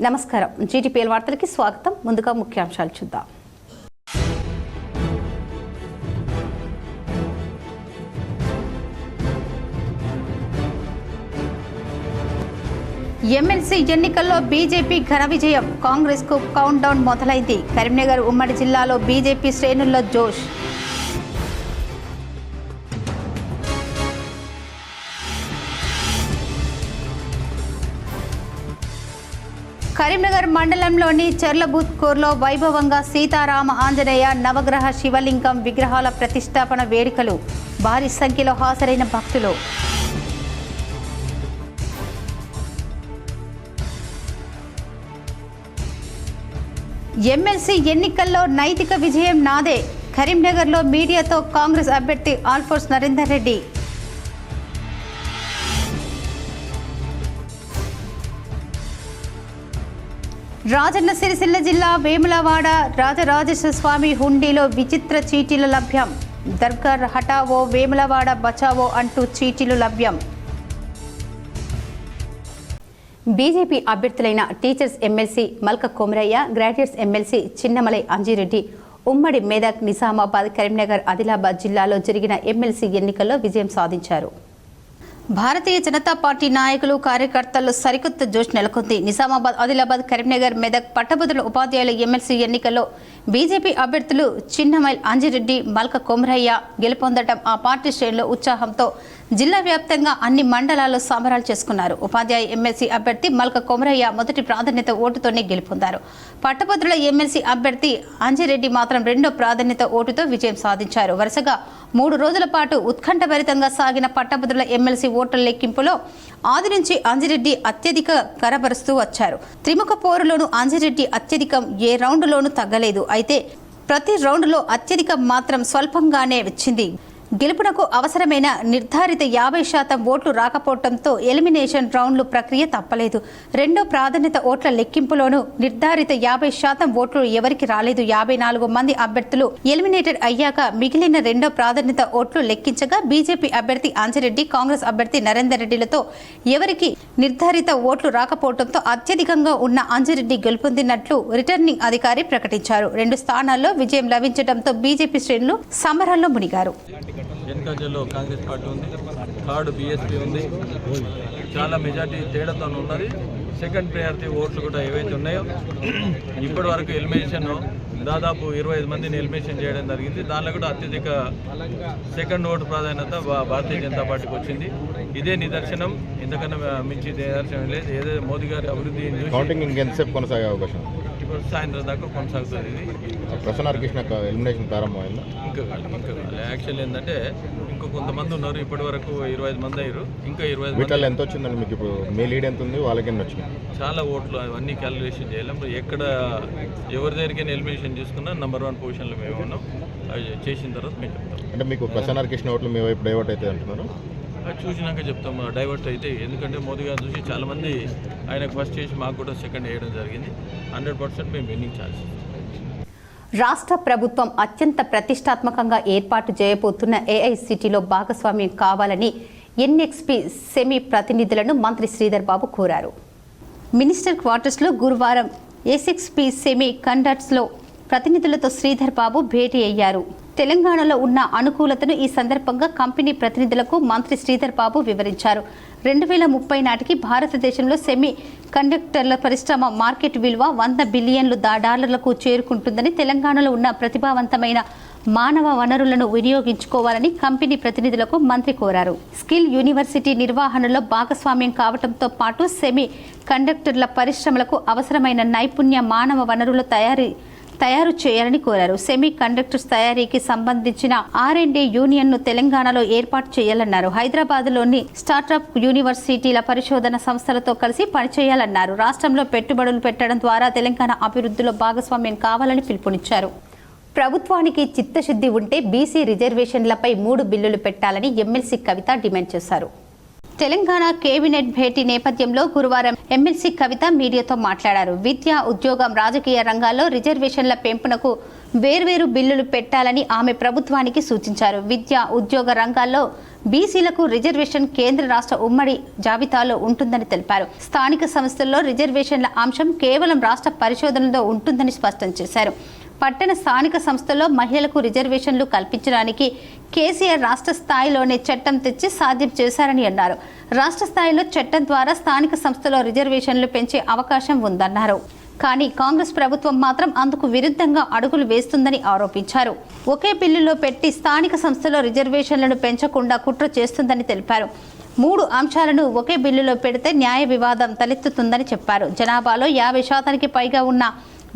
నమస్కారం జీటీపీఎల్ వార్తలకి స్వాగతం. ముందుగా ముఖ్యాంశాలు చూద్దాం. ఎమ్మెల్సీ ఎన్నికల్లో బీజేపీ ఘన విజయం. కాంగ్రెస్ కు కౌంట్ డౌన్ మొదలైంది. కరీంనగర్ ఉమ్మడి జిల్లాలో బీజేపీ శ్రేణుల్లో జోష్. కరీంనగర్ మండలంలోని చెర్లబూత్కూర్లో వైభవంగా సీతారామ ఆంజనేయ నవగ్రహ శివలింగం విగ్రహాల ప్రతిష్టాపన వేడుకలు. భారీ సంఖ్యలో హాజరైన భక్తులు. ఎమ్మెల్సీ ఎన్నికల్లో నైతిక విజయం నాదే. కరీంనగర్లో మీడియాతో కాంగ్రెస్ అభ్యర్థి ఆల్ఫోర్స్ నరేందర్ రెడ్డి. రాజన్న సిరిసిల్ల జిల్లా వేములవాడ రాజరాజేశ్వర స్వామి హుండీలో విచిత్ర చీటీలు లభ్యం. దర్గార్ హటావో వేములవాడ బచావో అంటూ చీటీలు లభ్యం. బీజేపీ అభ్యర్థులైన teachers MLC Malka Komaraiah, graduates MLC Chinnamalai Anji Reddy ఉమ్మడి మెదక్, నిజామాబాద్, కరీంనగర్, ఆదిలాబాద్ జిల్లాలో జరిగిన ఎమ్మెల్సీ ఎన్నికల్లో విజయం సాధించారు. భారతీయ జనతా పార్టీ నాయకులు, కార్యకర్తలు సరికొత్త జోష్ నెలకొంది. నిజామాబాద్, ఆదిలాబాద్, కరీంనగర్, మెదక్ పట్టభద్రుల ఉపాధ్యాయుల ఎమ్మెల్సీ ఎన్నికల్లో బీజేపీ అభ్యర్థులు చిన్నమైల్ అంజిరెడ్డి, మల్క కొమరయ్య గెలుపొందడం ఆ పార్టీ శ్రేణుల్లో ఉత్సాహంతో జిల్లా వ్యాప్తంగా అన్ని మండలాల్లో సంబరాలు చేసుకున్నారు. ఉపాధ్యాయ ఎమ్మెల్సీ అభ్యర్థి మల్క కొమరయ్య మొదటి ప్రాధాన్యత ఓటుతోనే గెలుపొందారు. పట్టభద్రుల ఎమ్మెల్సీ అభ్యర్థి అంజిరెడ్డి మాత్రం రెండో ప్రాధాన్యత ఓటుతో విజయం సాధించారు. వరుసగా 3 రోజుల పాటు ఉత్కంఠభరితంగా సాగిన పట్టభద్రుల ఎమ్మెల్సీ ఓట్ల లెక్కింపులో ఆది నుంచి అంజిరెడ్డి అత్యధిక కనబరుస్తూ వచ్చారు. త్రిముఖ పోరులోనూ అంజిరెడ్డి అత్యధికం ఏ రౌండ్లోనూ తగ్గలేదు. అయితే ప్రతి రౌండ్లో అత్యధికం మాత్రం స్వల్పంగానే వచ్చింది. గెలుపునకు అవసరమైన నిర్ధారిత 50% ఓట్లు రాకపోవడంతో ఎలిమినేషన్ రౌండ్లు ప్రక్రియ తప్పలేదు. రెండో ప్రాధాన్యత ఓట్ల లెక్కింపులోనూ నిర్ధారిత 50% ఓట్లు ఎవరికి రాలేదు. 54 మంది అభ్యర్థులు ఎలిమినేటెడ్ అయ్యాక మిగిలిన రెండో ప్రాధాన్యత ఓట్లు లెక్కించగా బీజేపీ అభ్యర్థి అంజిరెడ్డి, కాంగ్రెస్ అభ్యర్థి నరేందర్ రెడ్డిలతో ఎవరికి నిర్ధారిత ఓట్లు రాకపోవడంతో అత్యధికంగా ఉన్న అంజిరెడ్డి గెలుపొందినట్లు రిటర్నింగ్ అధికారి ప్రకటించారు. 2 స్థానాల్లో విజయం లభించడంతో బీజేపీ శ్రేణులు సమరాల్లో మునిగారు. వెనుకంజలో కాంగ్రెస్ పార్టీ ఉంది, థర్డ్ బీఎస్పీ ఉంది. చాలా మెజార్టీ తేడాతో ఉన్నది. సెకండ్ ప్రయారిటీ ఓట్లు కూడా ఏవైతే ఉన్నాయో ఇప్పటి వరకు ఎలిమినేషన్ దాదాపు 25 మందిని ఎలిమినేషన్ చేయడం జరిగింది. దానిలో కూడా అత్యధిక సెకండ్ ఓటు ప్రాధాన్యత భారతీయ జనతా పార్టీకి వచ్చింది. ఇదే నిదర్శనం, ఎందుకన్నా మించి నిదర్శనం లేదు. ఏదైతే మోదీ గారి అభివృద్ధి కొనసాగే అవకాశం సాయంత్రం దాకా కొనసాగుతుంది. ఇది ప్రసన్న కృష్ణ ఎలిమినేషన్ ప్రారంభమైందా? ఇంకా కాదు. యాక్చువల్ ఏంటంటే ఇంకా కొంతమంది ఉన్నారు. ఇప్పటి వరకు 25 మంది అయ్యారు. ఇంకా 25 వీటిల్లో ఎంత వచ్చిందండి మీకు? ఇప్పుడు మీ లీడ్ ఎంత ఉంది, వాళ్ళకి ఎన్ని వచ్చింది? చాలా ఓట్లు అవన్నీ క్యాలిక్యులేషన్ చేయలేం. ఎక్కడ ఎవరి దగ్గరికి ఎలిమినేషన్ చేసుకున్నా నెంబర్ 1 పొజిషన్లో మేము ఉన్నాం. అవి చేసిన తర్వాత మేము చెప్తాం. అంటే మీకు ప్రసన్న కృష్ణ ఓట్లు మీ వైపు డైవర్ట్ అవుతుంది అంటున్నారు? అది చూసినాక చెప్తాం. డైవర్ట్ అయితే ఎందుకంటే మోదీ గారు చూసి చాలామంది ఆయనకు ఫస్ట్ చేసి మాకు కూడా సెకండ్ వేయడం జరిగింది. 100% మేము విన్నింగ్ ఛాన్స్. రాష్ట్ర ప్రభుత్వం అత్యంత ప్రతిష్టాత్మకంగా ఏర్పాటు చేయబోతున్న ఏఐసిటీలో భాగస్వామ్యం కావాలని ఎన్ఎక్స్పీ సెమీ ప్రతినిధులను మంత్రి శ్రీధర్ బాబు కోరారు. మినిస్టర్ క్వార్టర్స్లో గురువారం ఎస్ఎక్స్పీ సెమీ కండక్టర్స్లో ప్రతినిధులతో శ్రీధర్ బాబు భేటీ అయ్యారు. తెలంగాణలో ఉన్న అనుకూలతను ఈ సందర్భంగా కంపెనీ ప్రతినిధులకు మంత్రి శ్రీధర్ బాబు వివరించారు. 2030 నాటికి భారతదేశంలో సెమీ కండక్టర్ల పరిశ్రమ మార్కెట్ విలువ $100 బిలియన్లు చేరుకుంటుందని, తెలంగాణలో ఉన్న ప్రతిభావంతమైన మానవ వనరులను వినియోగించుకోవాలని కంపెనీ ప్రతినిధులకు మంత్రి కోరారు. స్కిల్ యూనివర్సిటీ నిర్వహణలో భాగస్వామ్యం కావడంతో పాటు సెమీ కండక్టర్ల పరిశ్రమలకు అవసరమైన నైపుణ్య మానవ వనరుల తయారు చేయాలని కోరారు. సెమీ కండక్టర్స్ తయారీకి సంబంధించిన R&D యూనియన్ను తెలంగాణలో ఏర్పాటు చేయాలన్నారు. హైదరాబాద్లోని స్టార్టప్ యూనివర్సిటీల పరిశోధన సంస్థలతో కలిసి పనిచేయాలన్నారు. రాష్ట్రంలో పెట్టుబడులు పెట్టడం ద్వారా తెలంగాణ అభివృద్ధిలో భాగస్వామ్యం కావాలని పిలుపునిచ్చారు. ప్రభుత్వానికి చిత్తశుద్ధి ఉంటే బీసీ రిజర్వేషన్లపై 3 బిల్లులు పెట్టాలని ఎమ్మెల్సీ కవిత డిమాండ్ చేశారు. తెలంగాణ కేబినెట్ భేటీ నేపథ్యంలో గురువారం ఎమ్మెల్సీ కవిత మీడియాతో మాట్లాడారు. విద్య, ఉద్యోగం, రాజకీయ రంగాల్లో రిజర్వేషన్ల పెంపునకు వేర్వేరు బిల్లులు పెట్టాలని ఆమె ప్రభుత్వానికి సూచించారు. విద్య, ఉద్యోగ రంగాల్లో బీసీలకు రిజర్వేషన్ కేంద్ర రాష్ట్ర ఉమ్మడి జాబితాలో ఉంటుందని తెలిపారు. స్థానిక సంస్థల్లో రిజర్వేషన్ల అంశం కేవలం రాష్ట్ర పరిశోధనలో ఉంటుందని స్పష్టం చేశారు. పట్టణ స్థానిక సంస్థల్లో మహిళలకు రిజర్వేషన్లు కల్పించడానికి కేసీఆర్ రాష్ట్ర స్థాయిలోనే చట్టం తెచ్చి సాధ్యం చేశారని అన్నారు. రాష్ట్ర స్థాయిలో చట్టం ద్వారా స్థానిక సంస్థలో రిజర్వేషన్లు పెంచే అవకాశం ఉందన్నారు. కానీ కాంగ్రెస్ ప్రభుత్వం మాత్రం అందుకు విరుద్ధంగా అడుగులు వేస్తుందని ఆరోపించారు. ఒకే బిల్లులో పెట్టి స్థానిక సంస్థలో రిజర్వేషన్లను పెంచకుండా కుట్ర చేస్తుందని తెలిపారు. 3 అంశాలను ఒకే బిల్లులో పెడితే న్యాయ వివాదం తలెత్తుతుందని చెప్పారు. జనాభాలో 50% పైగా ఉన్న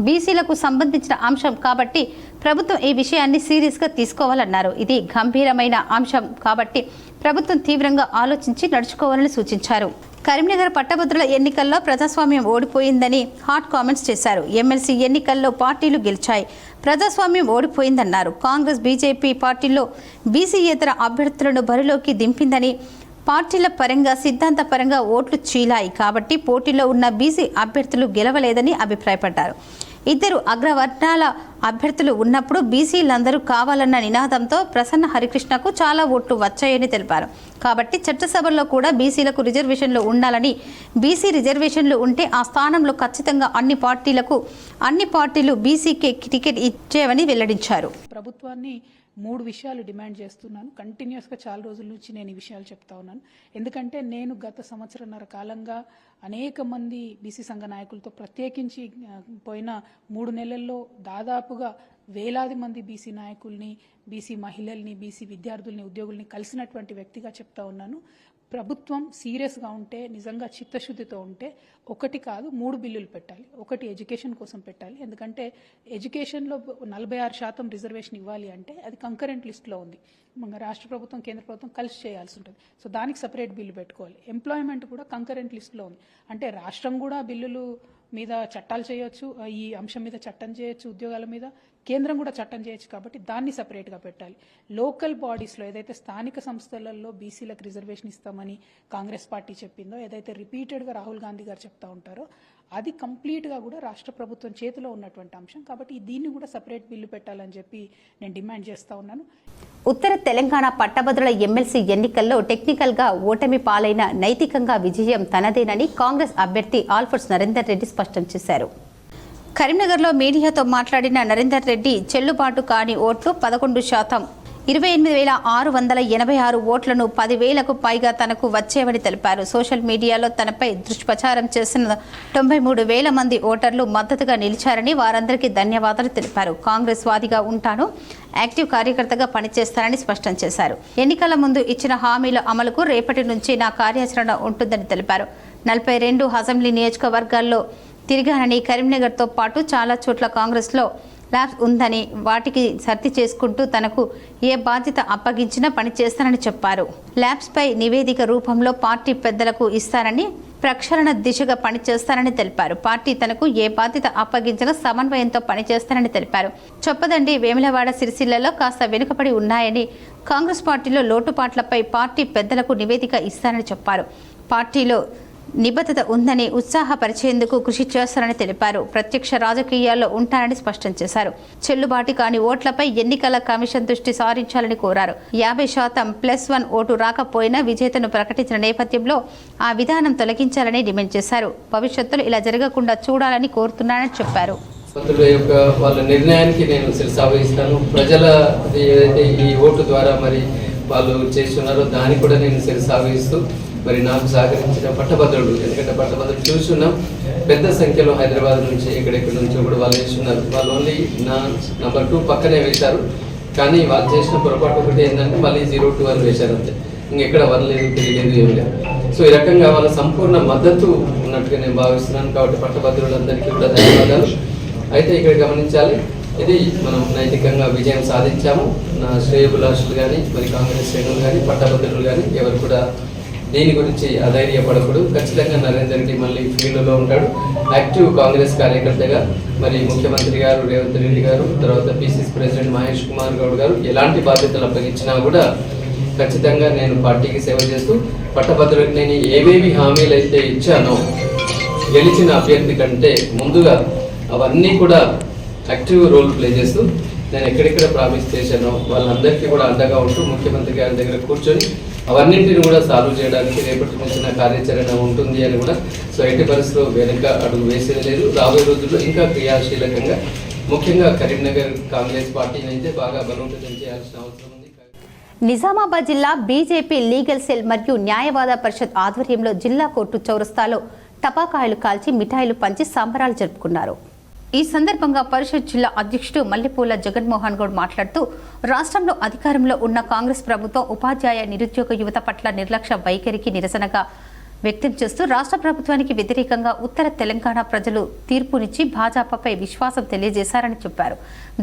బీసీలకు సంబంధించిన అంశం కాబట్టి ప్రభుత్వం ఈ విషయాన్ని సీరియస్గా తీసుకోవాలన్నారు. ఇది గంభీరమైన అంశం కాబట్టి ప్రభుత్వం తీవ్రంగా ఆలోచించి నడుచుకోవాలని సూచించారు. కరీంనగర్ పట్టభద్రుల ఎన్నికల్లో ప్రజాస్వామ్యం ఓడిపోయిందని హాట్ కామెంట్స్ చేశారు. ఎమ్మెల్సీ ఎన్నికల్లో పార్టీలు గెలిచాయి, ప్రజాస్వామ్యం ఓడిపోయిందన్నారు. కాంగ్రెస్, బీజేపీ పార్టీల్లో బీసీయేతర అభ్యర్థులను బరిలోకి దింపిందని, పార్టీల పరంగా సిద్ధాంతపరంగా ఓట్లు చీలాయి కాబట్టి పోటీలో ఉన్న బీసీ అభ్యర్థులు గెలవలేదని అభిప్రాయపడ్డారు. 2 అగ్రవర్ణాల అభ్యర్థులు ఉన్నప్పుడు బీసీలందరూ కావాలన్న నినాదంతో ప్రసన్న హరికృష్ణకు చాలా ఓట్లు వచ్చాయని తెలిపారు. కాబట్టి చట్టసభల్లో కూడా బీసీలకు రిజర్వేషన్లు ఉండాలని, బీసీ రిజర్వేషన్లు ఉంటే ఆ స్థానంలో ఖచ్చితంగా అన్ని పార్టీలు బీసీకే టికెట్ ఇచ్చేవని వెల్లడించారు. ప్రభుత్వాన్ని 3 విషయాలు డిమాండ్ చేస్తున్నాను. కంటిన్యూస్గా చాలా రోజుల నుంచి నేను ఈ విషయాలు చెప్తా ఉన్నాను. ఎందుకంటే నేను గత సంవత్సరన్నర కాలంగా అనేక మంది బీసీ సంఘ నాయకులతో, ప్రత్యేకించి పోయిన 3 నెలల్లో దాదాపుగా వేలాది మంది బీసీ నాయకుల్ని, బీసీ మహిళల్ని, బీసీ విద్యార్థుల్ని, ఉద్యోగుల్ని కలిసినటువంటి వ్యక్తిగా చెప్తా ఉన్నాను. ప్రభుత్వం సీరియస్గా ఉంటే, నిజంగా చిత్తశుద్ధితో ఉంటే 1 కాదు 3 బిల్లులు పెట్టాలి. 1 ఎడ్యుకేషన్ కోసం పెట్టాలి. ఎందుకంటే ఎడ్యుకేషన్లో 46% రిజర్వేషన్ ఇవ్వాలి అంటే అది కంకరెంట్ లిస్ట్లో ఉంది. రాష్ట్ర ప్రభుత్వం, కేంద్ర ప్రభుత్వం కలిసి చేయాల్సి ఉంటుంది. సో దానికి సపరేట్ బిల్లు పెట్టుకోవాలి. ఎంప్లాయ్మెంట్ కూడా కంకరెంట్ లిస్ట్లో ఉంది. అంటే రాష్ట్రం కూడా బిల్లులు మీద చట్టాలు చేయొచ్చు, ఈ అంశం మీద చట్టం చేయొచ్చు, ఉద్యోగాల మీద కేంద్రం కూడా చట్టం చేయొచ్చు. కాబట్టి దాన్ని సపరేట్గా పెట్టాలి. లోకల్ బాడీస్లో ఏదైతే స్థానిక సంస్థలలో బీసీలకు రిజర్వేషన్ ఇస్తామని కాంగ్రెస్ పార్టీ చెప్పిందో, ఏదైతే రిపీటెడ్గా రాహుల్ గాంధీ గారు చెప్తా ఉంటారో, అది కంప్లీట్గా కూడా రాష్ట్ర ప్రభుత్వం చేతిలో ఉన్నటువంటి అంశం. కాబట్టి దీన్ని కూడా సపరేట్ బిల్లు పెట్టాలని చెప్పి నేను డిమాండ్ చేస్తూ ఉన్నాను. ఉత్తర తెలంగాణ పట్టభద్రుల ఎమ్మెల్సీ ఎన్నికల్లో టెక్నికల్గా ఓటమి పాలైన నైతికంగా విజయం తనదేనని కాంగ్రెస్ అభ్యర్థి ఆల్ఫోర్స్ నరేందర్ రెడ్డి స్పష్టం చేశారు. కరీంనగర్లో మీడియాతో మాట్లాడిన నరేందర్ రెడ్డి చెల్లుబాటు కాని ఓట్లు 11%, 28,686 ఓట్లను 10,000కు పైగా తనకు వచ్చేవని తెలిపారు. సోషల్ మీడియాలో తనపై దుష్ప్రచారం చేసిన 93,000 మంది ఓటర్లు మద్దతుగా నిలిచారని, వారందరికీ ధన్యవాదాలు తెలిపారు. కాంగ్రెస్ వాదిగా ఉంటాను, యాక్టివ్ కార్యకర్తగా పనిచేస్తానని స్పష్టం చేశారు. ఎన్నికల ముందు ఇచ్చిన హామీల అమలుకు రేపటి నుంచి నా కార్యాచరణ ఉంటుందని తెలిపారు. 42 అసెంబ్లీ నియోజకవర్గాల్లో తిరిగానని, కరీంనగర్తో పాటు చాలా చోట్ల కాంగ్రెస్లో ల్యాబ్స్ ఉందని, వాటికి సర్ది చేసుకుంటూ తనకు ఏ బాధ్యత అప్పగించినా పనిచేస్తానని చెప్పారు. ల్యాబ్స్పై నివేదిక రూపంలో పార్టీ పెద్దలకు ఇస్తానని, ప్రక్షాళన దిశగా పనిచేస్తానని తెలిపారు. పార్టీ తనకు ఏ బాధ్యత అప్పగించినా సమన్వయంతో పనిచేస్తానని తెలిపారు. చొప్పదండి, వేములవాడ, సిరిసిల్లలో కాస్త వెనుకబడి ఉన్నాయని, కాంగ్రెస్ పార్టీలో లోటుపాట్లపై పార్టీ పెద్దలకు నివేదిక ఇస్తానని చెప్పారు. పార్టీలో నిబద్ధత ఉందని, ఉత్సాహపరిచేందుకు కృషి చేస్తారని తెలిపారు. ప్రత్యక్ష రాజకీయాల్లో ఉంటారని స్పష్టం చేశారు. చెల్లుబాటు కాని ఓట్లపై ఎన్నికల కమిషన్ దృష్టి సారించాలని కోరారు. 50%+1 ఓటు రాకపోయినా విజేతను ప్రకటించిన నేపథ్యంలో ఆ విధానం తొలగించాలని డిమాండ్ చేశారు. భవిష్యత్తులో ఇలా జరగకుండా చూడాలని కోరుతున్నానని చెప్పారు. వాళ్ళ నిర్ణయానికి నేను శిరసావహిస్తాను. ప్రజల ఏదైతే ఈ ఓటు ద్వారా మరి వాళ్ళు చేస్తున్నారో దాన్ని కూడా నేను శిరసావహిస్తూ మరి నాకు సహకరించిన పట్టభద్రులు, ఎందుకంటే పట్టభద్రులు చూస్తున్నాం పెద్ద సంఖ్యలో హైదరాబాద్ నుంచి ఎక్కడెక్కడి నుంచో కూడా వాళ్ళు వేస్తున్నారు. వాళ్ళు ఓన్లీ నా నంబర్ 2 పక్కనే వేశారు. కానీ వాళ్ళు చేసిన పొరపాటు ఒకటి ఏంటంటే మళ్ళీ 0-2 అని వేశారు అంతే. ఇంకెక్కడ 1 లేదు, 3 లేదు, ఏం లేదు. సో ఈ రకంగా వాళ్ళ సంపూర్ణ మద్దతు ఉన్నట్టుగా నేను భావిస్తున్నాను. కాబట్టి పట్టభద్రులందరికీ కూడా ధన్యవాదాలు. అయితే ఇక్కడ గమనించాలి, ఇది మనం నైతికంగా విజయం సాధించాము. నా శ్రేయోభిలాషులు కానీ, మరి కాంగ్రెస్ శ్రేణులు కానీ, పట్టభద్రులు కానీ ఎవరు కూడా దీని గురించి అధైర్యపడకూడదు. ఖచ్చితంగా నరేందర్ రెడ్డి మళ్ళీ ఫీల్డ్లో ఉంటాడు. యాక్టివ్ కాంగ్రెస్ కార్యకర్తగా మరి ముఖ్యమంత్రి గారు రేవంత్ రెడ్డి గారు, తర్వాత పిసిసి ప్రెసిడెంట్ మహేష్ కుమార్ గౌడ్ గారు ఎలాంటి బాధ్యతలు అప్పగించినా కూడా ఖచ్చితంగా నేను పార్టీకి సేవ చేస్తూ పట్టభద్రులకు నేను ఏవేవి హామీలు అయితే ఇచ్చానో గెలిచిన అభ్యర్థి కంటే ముందుగా అవన్నీ కూడా యాక్టివ్ రోల్ ప్లే చేస్తూ నేను ఎక్కడెక్కడ ప్రామిస్ చేశానో వాళ్ళందరికీ కూడా అండగా ఉంటూ ముఖ్యమంత్రి గారి దగ్గర కూర్చొని అవన్నింటిని కూడా సాల్వ్ చేయడానికి రేపటి నుంచి నా కార్యాచరణ ఉంటుంది అని కూడా సో ఎట్టి పరిస్థితుల్లో వెనుక అడుగు వేసేది లేదు. రాబోయే రోజుల్లో ఇంకా క్రియాశీలకంగా ముఖ్యంగా కరీంనగర్ కాంగ్రెస్ పార్టీని అయితే బాగా బలోపేతం చేయాల్సిన అవసరం ఉంది. నిజామాబాద్ జిల్లా బీజేపీ లీగల్ సెల్ మరియు న్యాయవాద పరిషత్ ఆధ్వర్యంలో జిల్లా కోర్టు చౌరస్తాలో టపాకాయలు కాల్చి మిఠాయిలు పంచి సంబరాలు జరుపుకున్నారు. ఈ సందర్భంగా పరిషత్ జిల్లా అధ్యక్షుడు మల్లెపూల జగన్మోహన్ గౌడ్ మాట్లాడుతూ రాష్ట్రంలో అధికారంలో ఉన్న కాంగ్రెస్ ప్రభుత్వం ఉపాధ్యాయ నిరుద్యోగ యువత పట్ల నిర్లక్ష్య వైఖరికి నిరసనగా వ్యక్తం చేస్తూ రాష్ట్ర ప్రభుత్వానికి వ్యతిరేకంగా ఉత్తర తెలంగాణ ప్రజలు తీర్పునిచ్చి భాజపాపై విశ్వాసం తెలియజేశారని చెప్పారు.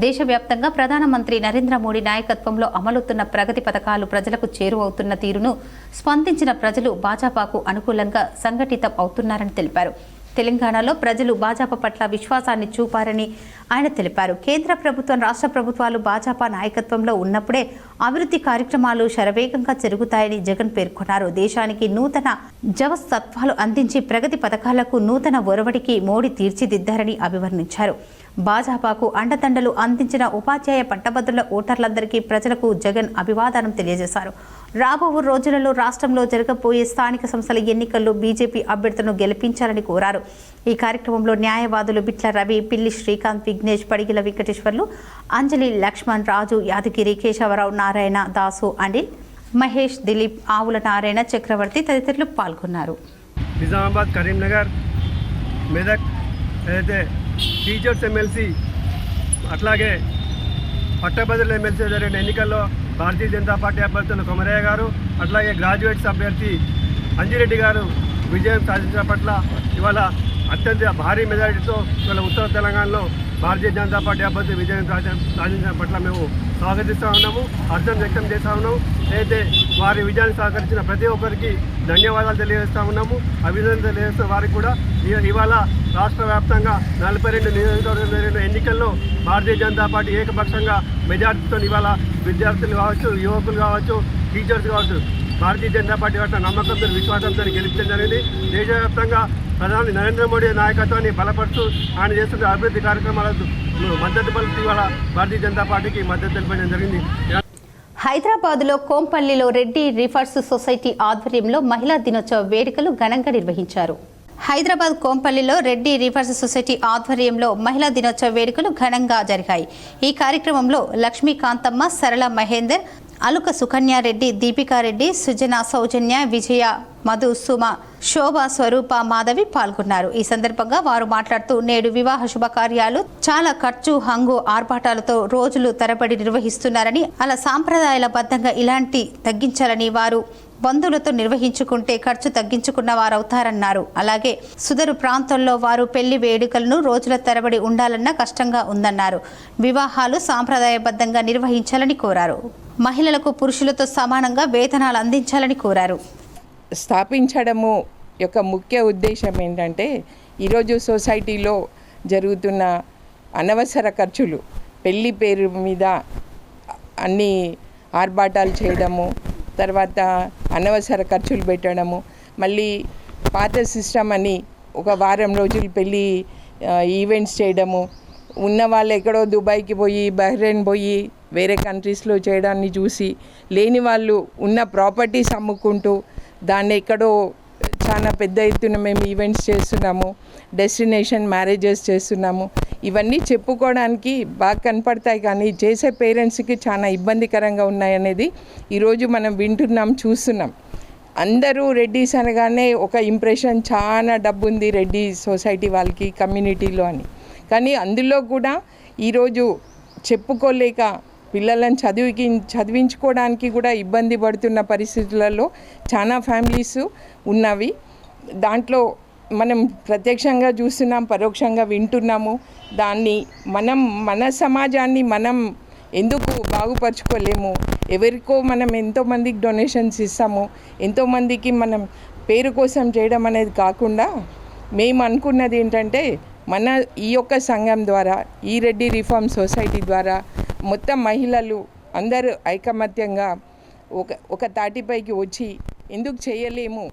దేశవ్యాప్తంగా ప్రధానమంత్రి నరేంద్ర మోడీ నాయకత్వంలో అమలవుతున్న ప్రగతి పథకాలు ప్రజలకు చేరువవుతున్న తీరును స్పందించిన ప్రజలు భాజపాకు అనుకూలంగా సంఘటితం అవుతున్నారని తెలిపారు. తెలంగాణలో ప్రజలు భాజపా పట్ల విశ్వాసాన్ని చూపారని ఆయన తెలిపారు. కేంద్ర ప్రభుత్వం రాష్ట్ర ప్రభుత్వాలు భాజపా నాయకత్వంలో ఉన్నప్పుడే అభివృద్ధి కార్యక్రమాలు శరవేగంగా జరుగుతాయని జగన్ పేర్కొన్నారు. దేశానికి నూతన జవసత్వాలు అందించి ప్రగతి పథకాలకు నూతన ఒరవడికి మోడీ తీర్చిదిద్దారని అభివర్ణించారు. భాజపాకు అండదండలు అందించిన ఉపాధ్యాయ పట్టభద్రుల ఓటర్లందరికీ ప్రజలకు జగన్ అభివాదనం తెలియజేశారు. రాబో రోజులలో రాష్ట్రంలో జరగబోయే స్థానిక సంస్థల ఎన్నికల్లో బీజేపీ అభ్యర్థులను గెలిపించాలని కోరారు. ఈ కార్యక్రమంలో న్యాయవాదులు బిట్ల రవి, పిల్లి శ్రీకాంత్, విఘ్నేష్, పడిగిల వెంకటేశ్వర్లు, అంజలి, లక్ష్మణ్, రాజు, యాదగిరి, కేశవరావు, నారాయణ, దాసు, అనిల్, మహేష్, దిలీప్, ఆవుల నారాయణ, చక్రవర్తి తదితరులు పాల్గొన్నారు. నిజామాబాద్, కరీంనగర్, మెదక్ ఏదైతే టీచర్స్ ఎమ్మెల్సీ అట్లాగే పట్టభద్రుల ఎమ్మెల్సీ జరిగిన ఎన్నికల్లో భారతీయ జనతా పార్టీ అభ్యర్థులు కొమరయ్య గారు అట్లాగే గ్రాడ్యుయేట్స్ అభ్యర్థి అంజిరెడ్డి గారు విజయం సాధించిన పట్ల ఇవాళ అత్యంత భారీ మెజారిటీతో ఇవాళ ఉత్తర తెలంగాణలో భారతీయ జనతా పార్టీ అభ్యర్థి విజయం సాధించిన పట్ల మేము స్వాగతిస్తూ ఉన్నాము, హర్షం వ్యక్తం చేస్తూ ఉన్నాము. అయితే వారి విజయాన్ని సహకరించిన ప్రతి ఒక్కరికి ధన్యవాదాలు తెలియజేస్తూ ఉన్నాము, అభినందనలు తెలియజేస్తున్న వారికి కూడా. ఇవాళ రాష్ట్ర వ్యాప్తంగా 42 నియోజకవర్గాలు జరిగిన ఎన్నికల్లో భారతీయ జనతా పార్టీ ఏకపక్షంగా మెజార్టీతో ఇవాళ విద్యార్థులు కావచ్చు, యువకులు కావచ్చు, టీచర్స్ కావచ్చు భారతీయ జనతా పార్టీ పట్ల నమ్మకంతో విశ్వాసంతో గెలిపించడం జరిగింది. దేశవ్యాప్తంగా ప్రధాని నరేంద్ర మోడీ నాయకత్వాన్ని బలపరుస్తూ ఆయన చేస్తున్న అభివృద్ధి కార్యక్రమాలకు మద్దతు పలుకుతూ ఇవాళ భారతీయ జనతా పార్టీకి మద్దతు తెలిపడం జరిగింది. హైదరాబాద్లో కోంపల్లిలో రెడ్డి రిఫర్స్ సొసైటీ ఆధ్వర్యంలో మహిళా దినోత్సవ వేడుకలు ఘనంగా నిర్వహించారు. హైదరాబాద్ కోంపల్లిలో రెడ్డి రిఫర్స్ సొసైటీ ఆధ్వర్యంలో మహిళా దినోత్సవ వేడుకలు ఘనంగా జరిగాయి. ఈ కార్యక్రమంలో లక్ష్మీకాంతమ్మ, సరళ మహేందర్, అలుక సుకన్యారెడ్డి, దీపికారెడ్డి, సుజన, సౌజన్య, విజయ, మధు, సుమ, శోభ, స్వరూప, మాధవి పాల్గొన్నారు. ఈ సందర్భంగా వారు మాట్లాడుతూ నేడు వివాహ శుభకార్యాలు చాలా ఖర్చు, హంగు, ఆర్భాటాలతో రోజులు తరబడి నిర్వహిస్తున్నారని, అలా సాంప్రదాయాల బద్ధంగా ఇలాంటి తగ్గించాలని, వారు బంధువులతో నిర్వహించుకుంటే ఖర్చు తగ్గించుకున్న వారవుతారన్నారు. అలాగే సుదూర ప్రాంతంలో వారు పెళ్లి వేడుకలను రోజుల తరబడి ఉండాలన్నా కష్టంగా ఉందన్నారు. వివాహాలు సాంప్రదాయబద్ధంగా నిర్వహించాలని కోరారు. మహిళలకు పురుషులతో సమానంగా వేతనాలు అందించాలని కోరారు. స్థాపించడము యొక్క ముఖ్య ఉద్దేశం ఏంటంటే ఈరోజు సొసైటీలో జరుగుతున్న అనవసర ఖర్చులు, పెళ్లి పేరు మీద అన్ని ఆర్భాటాలు చేయడము, తర్వాత అనవసర ఖర్చులు పెట్టడము, మళ్ళీ పాత సిస్టమ్ అని ఒక వారం రోజులు పెళ్ళి ఈవెంట్స్ చేయడము, ఉన్న వాళ్ళు ఎక్కడో దుబాయ్కి పోయి, బహ్రెయిన్ పోయి వేరే కంట్రీస్లో చేయడాన్ని చూసి లేని వాళ్ళు ఉన్న ప్రాపర్టీస్ అమ్ముకుంటూ దాన్ని ఎక్కడో చాలా పెద్ద ఎత్తున మేము ఈవెంట్స్ చేస్తున్నాము, డెస్టినేషన్ మ్యారేజెస్ చేస్తున్నాము. ఇవన్నీ చెప్పుకోవడానికి బాగా కనపడతాయి కానీ చేసే పేరెంట్స్కి చాలా ఇబ్బందికరంగా ఉన్నాయనేది ఈరోజు మనం వింటున్నాం, చూస్తున్నాం. అందరూ రెడ్డిస్ అనగానే ఒక ఇంప్రెషన్, చాలా డబ్బు ఉంది రెడ్డి సొసైటీ వాళ్ళకి కమ్యూనిటీలో అని. కానీ అందులో కూడా ఈరోజు చెప్పుకోలేక పిల్లలను చదివించుకోవడానికి కూడా ఇబ్బంది పడుతున్న పరిస్థితులలో చాలా ఫ్యామిలీస్ ఉన్నవి. దాంట్లో మనం ప్రత్యక్షంగా చూస్తున్నాం, పరోక్షంగా వింటున్నాము. దాన్ని మన సమాజాన్ని మనం ఎందుకు బాగుపరచుకోలేము? ఎవరికో మనం ఎంతోమందికి డొనేషన్స్ ఇస్తాము, ఎంతోమందికి మనం పేరు కోసం చేయడం అనేది కాకుండా మేము అనుకున్నది ఏంటంటే మన ఈ యొక్క సంఘం ద్వారా, ఈ రెడ్డి రిఫార్మ్ సొసైటీ ద్వారా మొత్తం మహిళలు అందరూ ఐకమత్యంగా ఒక తాటిపైకి వచ్చి ఎందుకు చేయలేము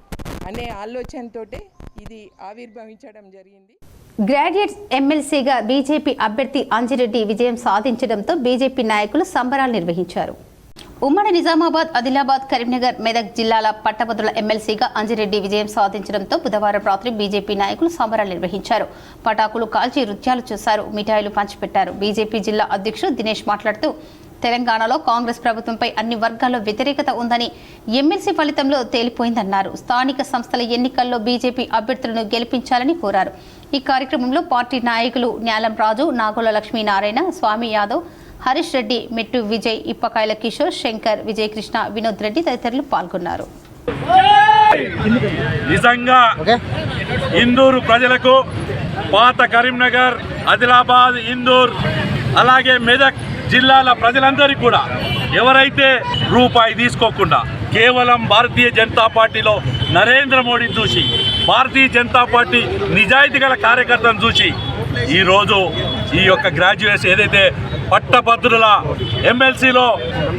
అనే ఆలోచనతోటే ఇది ఆవిర్భవించడం జరిగింది. గ్రాడ్యుయేట్స్ ఎమ్మెల్సీగా బీజేపీ అభ్యర్థి అంజిరెడ్డి విజయం సాధించడంతో బీజేపీ నాయకులు సంబరాలు నిర్వహించారు. ఉమ్మడి నిజామాబాద్, ఆదిలాబాద్, కరీంనగర్, మెదక్ జిల్లాల పట్టభద్రుల ఎమ్మెల్సీగా అంజిరెడ్డి విజయం సాధించడంతో బుధవారం రాత్రి బీజేపీ నాయకులు సంబరాలు నిర్వహించారు. పటాకులు కాల్చి నృత్యాలు చేశారు, మిఠాయిలు పంచిపెట్టారు. బీజేపీ జిల్లా అధ్యక్షుడు దినేష్ మాట్లాడుతూ తెలంగాణలో కాంగ్రెస్ ప్రభుత్వంపై అన్ని వర్గాల్లో వ్యతిరేకత ఉందని ఎమ్మెల్సీ ఫలితంలో తేలిపోయిందన్నారు. స్థానిక సంస్థల ఎన్నికల్లో బీజేపీ అభ్యర్థులను గెలిపించాలని కోరారు. ఈ కార్యక్రమంలో పార్టీ నాయకులు న్యాలం రాజు, నాగుల లక్ష్మీనారాయణ, స్వామి యాదవ్, హరీష్ రెడ్డి, మెట్టు విజయ్, ఇప్పకాయల కిషోర్, శంకర్, విజయకృష్ణ, వినోద్ రెడ్డి తదితరులు పాల్గొన్నారు. నిజంగా ఇందూరు ప్రజలకు, పాత కరీంనగర్, ఆదిలాబాద్, ఇందూర్ అలాగే మెదక్ జిల్లాల ప్రజలందరికీ కూడా ఎవరైతే రూపాయి తీసుకోకుండా కేవలం భారతీయ జనతా పార్టీలో నరేంద్ర మోడీని చూసి, భారతీయ జనతా పార్టీ నిజాయితీ గల కార్యకర్తను చూసి ఈరోజు ఈ యొక్క గ్రాడ్యుయేట్స్ ఏదైతే పట్టభద్రుల ఎమ్మెల్సీలో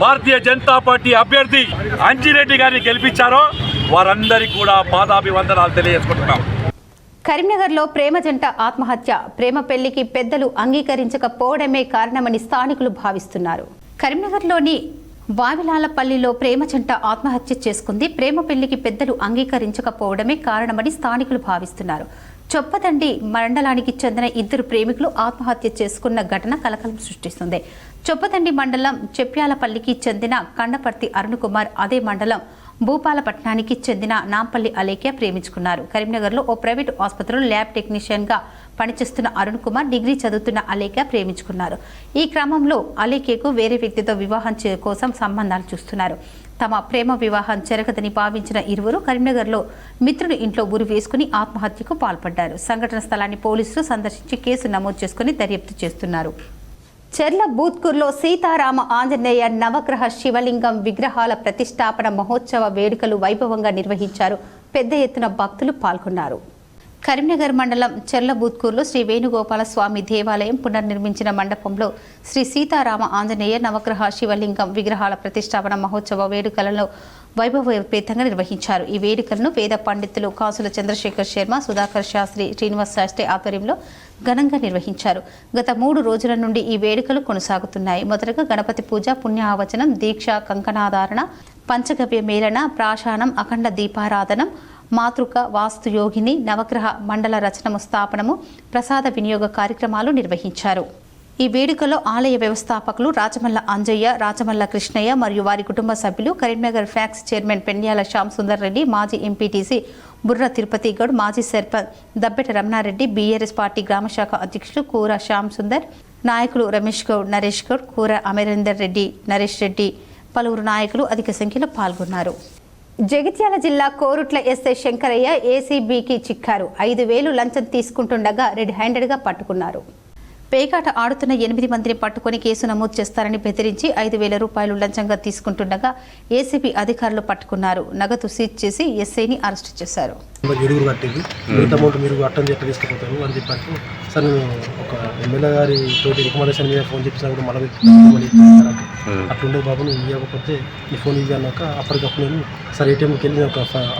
భారతీయ జనతా పార్టీ అభ్యర్థి అంజిరెడ్డి గారిని గెలిపించారో వారందరికీ కూడా పాదాభివందనాలు తెలియజేసుకుంటున్నాం. కరీంనగర్లో ప్రేమ జంట ఆత్మహత్య. ప్రేమ పెళ్లికి పెద్దలు అంగీకరించకపోవడమే కారణమని స్థానికులు భావిస్తున్నారు. కరీంనగర్లోని వావిలాలపల్లిలో ప్రేమ జంట ఆత్మహత్య చేసుకుంది. ప్రేమ పెళ్లికి పెద్దలు అంగీకరించకపోవడమే కారణమని స్థానికులు భావిస్తున్నారు. చొప్పదండి మండలానికి చెందిన ఇద్దరు ప్రేమికులు ఆత్మహత్య చేసుకున్న ఘటన కలకలం సృష్టిస్తుంది. చొప్పదండి మండలం చెప్యాలపల్లికి చెందిన కండపర్తి అరుణ్ కుమార్, అదే మండలం భూపాలపట్నానికి చెందిన నాంపల్లి అలేఖ్య ప్రేమించుకున్నారు. కరీంనగర్లో ఓ ప్రైవేటు ఆసుపత్రిలో ల్యాబ్ టెక్నీషియన్గా పనిచేస్తున్న అరుణ్ కుమార్, డిగ్రీ చదువుతున్న అలేఖ్య ప్రేమించుకున్నారు. ఈ క్రమంలో అలేఖ్యకు వేరే వ్యక్తితో వివాహం కోసం సంబంధాలు చూస్తున్నారు. తమ ప్రేమ వివాహం జరగదని భావించిన ఇరువురు కరీంనగర్లో మిత్రుడి ఇంట్లో ఉరి వేసుకుని ఆత్మహత్యకు పాల్పడ్డారు. సంఘటన స్థలాన్ని పోలీసులు సందర్శించి కేసు నమోదు చేసుకుని దర్యాప్తు చేస్తున్నారు. చెర్ల బూత్కూర్లో సీతారామ ఆంజనేయ నవగ్రహ శివలింగం విగ్రహాల ప్రతిష్టాపన మహోత్సవ వేడుకలు వైభవంగా నిర్వహించారు. పెద్ద ఎత్తున భక్తులు పాల్గొన్నారు. కరీంనగర్ మండలం చెర్లబూత్కూర్లో శ్రీ వేణుగోపాల స్వామి దేవాలయం పునర్నిర్మించిన మండపంలో శ్రీ సీతారామ ఆంజనేయ నవగ్రహ శివలింగం విగ్రహాల ప్రతిష్టాపన మహోత్సవ వేడుకలను వైభవోపేతంగా నిర్వహించారు. ఈ వేడుకలను వేద పండితులు కాసుల చంద్రశేఖర్ శర్మ, సుధాకర్ శాస్త్రి, శ్రీనివాస్ శాస్త్రి ఆధ్వర్యంలో ఘనంగా నిర్వహించారు. గత 3 రోజుల నుండి ఈ వేడుకలు కొనసాగుతున్నాయి. మొదటగా గణపతి పూజ, పుణ్యావచనం, దీక్ష, కంకణాధారణ, పంచగవ్య మేళన, ప్రాశానం, అఖండ దీపారాధనం, మాతృక, వాస్తుయోగిని, నవగ్రహ మండల రచనము స్థాపనము, ప్రసాద వినియోగ కార్యక్రమాలు నిర్వహించారు. ఈ వేడుకలో ఆలయ వ్యవస్థాపకులు రాచమల్ల అంజయ్య, రాచమల్ల కృష్ణయ్య మరియు వారి కుటుంబ సభ్యులు, కరీంనగర్ ఫ్యాక్స్ చైర్మన్ పెండ్యాల శ్యామ్ సుందర్ రెడ్డి, మాజీ ఎంపీటీసీ బుర్ర తిరుపతి గౌడ్, మాజీ సర్పంచ్ దబ్బెట రమణారెడ్డి, బీఆర్ఎస్ పార్టీ గ్రామశాఖ అధ్యక్షులు కూర శ్యామ్ సుందర్, నాయకులు రమేష్ గౌడ్, నరేష్ గౌడ్, కూర అమరేందర్ రెడ్డి, నరేష్ రెడ్డి, పలువురు నాయకులు అధిక సంఖ్యలో పాల్గొన్నారు. జగిత్యాల జిల్లా కోరుట్ల ఎస్ఐ శంకరయ్య ఏసీబీకి చిక్కారు. 5,000 లంచం తీసుకుంటుండగా రెడ్ హ్యాండెడ్గా పట్టుకున్నారు. పేకాట ఆడుతున్న 8 మందిని పట్టుకుని కేసు నమోదు చేస్తారని బెదిరించి 5,000 రూపాయలు లంచంగా తీసుకుంటుండగా ఏసీబీ అధికారులు పట్టుకున్నారు. నగదు సీజ్ చేసి ఎస్ఐని అరెస్టు చేశారు. మీరు అట్టని చెప్పి తీసుకుపోతారు అని చెప్పారు సార్. నేను ఒక ఎమ్మెల్యే గారి తోటి రికమెండేషన్ మీద ఫోన్ చెప్పినా కూడా మళ్ళీ అట్లుండే బాబు నువ్వు ఇవ్వకపోతే నీ ఫోన్ ఇవి అన్నాక అప్పటికప్పుడు నేను సార్ ఏటీఎంకి వెళ్ళి ఒక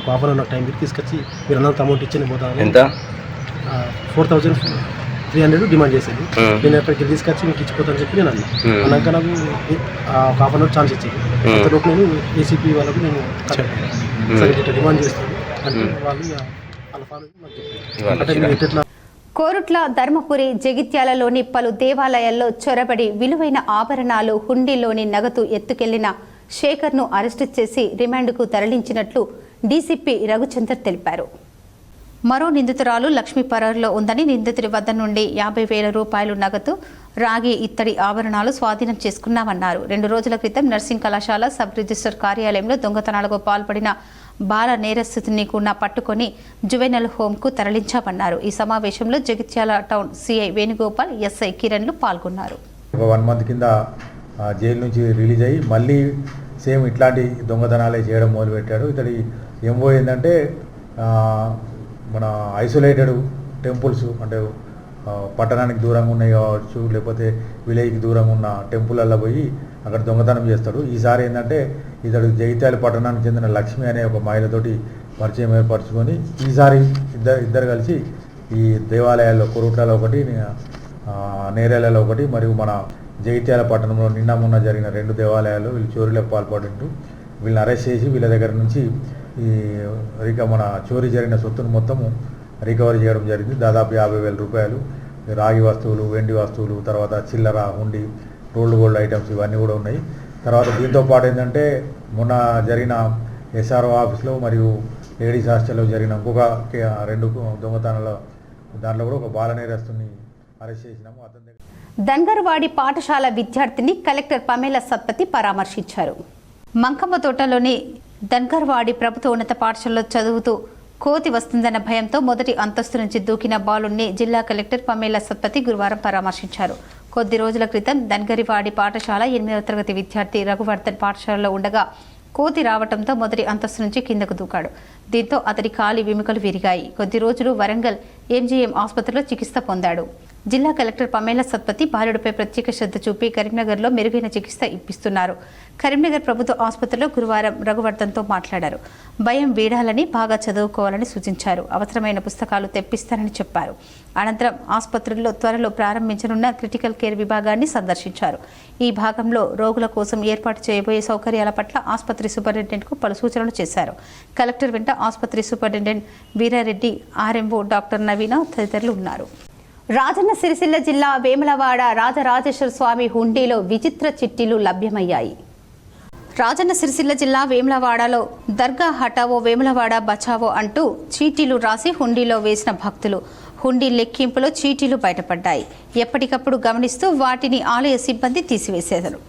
హాఫ్ అన్ అవర్ టైం పెట్టి తీసుకొచ్చి మీరు అన్నంత అమౌంట్ ఇచ్చి పోతాను. 4,300 డిమాండ్ చేసేది. నేను ఎక్కడికి తీసుకొచ్చి మీకు ఇచ్చిపోతాను చెప్పి నేను అన్నాక నాకు ఒక హాఫ్ అన్ అవర్ ఛాన్స్ ఇచ్చేది. అంతలోపు నేను ఏసీపీ వాళ్ళకు నేను సరే ఇట్లా డిమాండ్ చేస్తాను అంటే వాళ్ళు వాళ్ళ ఫాలో. కోరుట్ల, ధర్మపురి, జగిత్యాలలోని పలు దేవాలయాల్లో చొరబడి విలువైన ఆభరణాలు, హుండీలోని నగదు ఎత్తుకెళ్లిన శేఖర్ను అరెస్టు చేసి రిమాండ్కు తరలించినట్లు డీసీపీ రఘుచందర్ తెలిపారు. మరో నిందితురాలు లక్ష్మీ పరారులో ఉందని, నిందితుడి వద్ద నుండి 50,000 రూపాయలు నగదు, రాగి, ఇత్తడి ఆభరణాలు స్వాధీనం చేసుకున్నామన్నారు. 2 రోజుల క్రితం నర్సింగ్ కళాశాల సబ్ రిజిస్టర్ కార్యాలయంలో దొంగతనాలకు పాల్పడిన బాల నేరస్తుని కూడా పట్టుకొని జువెనల్ హోంకు తరలించామన్నారు. ఈ సమావేశంలో Jagtial town CI Venugopal, SI కిరణ్లు పాల్గొన్నారు. 1 మంత్ కింద జైలు నుంచి రిలీజ్ అయ్యి మళ్ళీ సేమ్ ఇట్లాంటి దొంగతనాలే చేయడం మొదలుపెట్టాడు. ఇతడి ఎంఓ ఏంటంటే మన ఐసోలేటెడ్ టెంపుల్స్ అంటే పట్టణానికి దూరంగా ఉన్నాయి కావచ్చు, లేకపోతే విలేజ్కి దూరంగా ఉన్న టెంపుల్లో పోయి అక్కడ దొంగతనం చేస్తాడు. ఈసారి ఏంటంటే ఇతడు జగిత్యాల పట్టణానికి చెందిన లక్ష్మి అనే ఒక మహిళతోటి పరిచయం ఏర్పరచుకొని ఈసారి ఇద్దరు కలిసి ఈ దేవాలయాల్లో కొరుట్లలో ఒకటి, నేరేళ్లలో ఒకటి, మరియు మన జగిత్యాల పట్టణంలో నిన్న మొన్న జరిగిన 2 దేవాలయాలు వీళ్ళు చోరీలకు పాల్పడింటూ వీళ్ళని అరెస్ట్ చేసి వీళ్ళ దగ్గర నుంచి మన చోరీ జరిగిన సొత్తును మొత్తము రికవరీ చేయడం జరిగింది. దాదాపు 50,000 రూపాయలు రాగి వస్తువులు, వెండి వస్తువులు, తర్వాత చిల్లర, హుండి, రోల్డ్ గోల్డ్ ఐటమ్స్ ఇవన్నీ కూడా ఉన్నాయి. తర్వాత దీంతో పాటు ఏంటంటే మొన్న జరిగిన SRO ఆఫీస్లో మరియు లేడీస్ హాస్టల్లో జరిగిన ఇంకొక 2 దొంగతనాల దాంట్లో కూడా ఒక బాల నేరస్తుని అరెస్ట్ చేసినాము. అతని దగ్గర ధన్గర్వాడి పాఠశాల విద్యార్థిని కలెక్టర్ పమేలా సత్పతి పరామర్శించారు. మంకమ్మ తోటలోని ధన్గర్వాడి ప్రభుత్వ ఉన్నత పాఠశాలలో చదువుతూ కోతి వస్తుందన్న భయంతో మొదటి అంతస్తు నుంచి దూకిన బాలుణ్ణి జిల్లా కలెక్టర్ పమేలా సత్పతి గురువారం పరామర్శించారు. కొద్ది రోజుల క్రితం ధన్గరివాడి పాఠశాల 8వ తరగతి విద్యార్థి రఘువర్ధన్ పాఠశాలలో ఉండగా కోతి రావడంతో మొదటి అంతస్తు నుంచి కిందకు దూకాడు. దీంతో అతడి కాలి వెముకలు విరిగాయి. కొద్ది రోజులు వరంగల్ MGM ఆసుపత్రిలో చికిత్స పొందాడు. జిల్లా కలెక్టర్ పమేలా సత్పతి బాలుడిపై ప్రత్యేక శ్రద్ధ చూపి కరీంనగర్లో మెరుగైన చికిత్స ఇప్పిస్తున్నారు. కరీంనగర్ ప్రభుత్వ ఆసుపత్రిలో గురువారం రఘువర్ధన్తో మాట్లాడారు. భయం వీడాలని, బాగా చదువుకోవాలని సూచించారు. అవసరమైన పుస్తకాలు తెప్పిస్తారని చెప్పారు. అనంతరం ఆసుపత్రుల్లో త్వరలో ప్రారంభించనున్న క్రిటికల్ కేర్ విభాగాన్ని సందర్శించారు. ఈ భాగంలో రోగుల కోసం ఏర్పాటు చేయబోయే సౌకర్యాల పట్ల ఆసుపత్రి సూపరింటెండెంట్కు పలు సూచనలు చేశారు. కలెక్టర్ వెంట ఆసుపత్రి సూపరింటెండెంట్ వీరారెడ్డి, RMO డాక్టర్ నవీన తదితరులు ఉన్నారు. రాజన్న సిరిసిల్ల జిల్లా వేములవాడ రాజరాజేశ్వర స్వామి హుండీలో విచిత్ర చిట్టీలు లభ్యమయ్యాయి. రాజన్న సిరిసిల్ల జిల్లా వేములవాడలో దర్గా హటావో వేములవాడ బచావో అంటూ చీటీలు రాసి హుండీలో వేసిన భక్తులు. హుండీ లెక్కింపులో చీటీలు బయటపడ్డాయి. ఎప్పటికప్పుడు గమనిస్తూ వాటిని ఆలయ సిబ్బంది తీసివేశారు.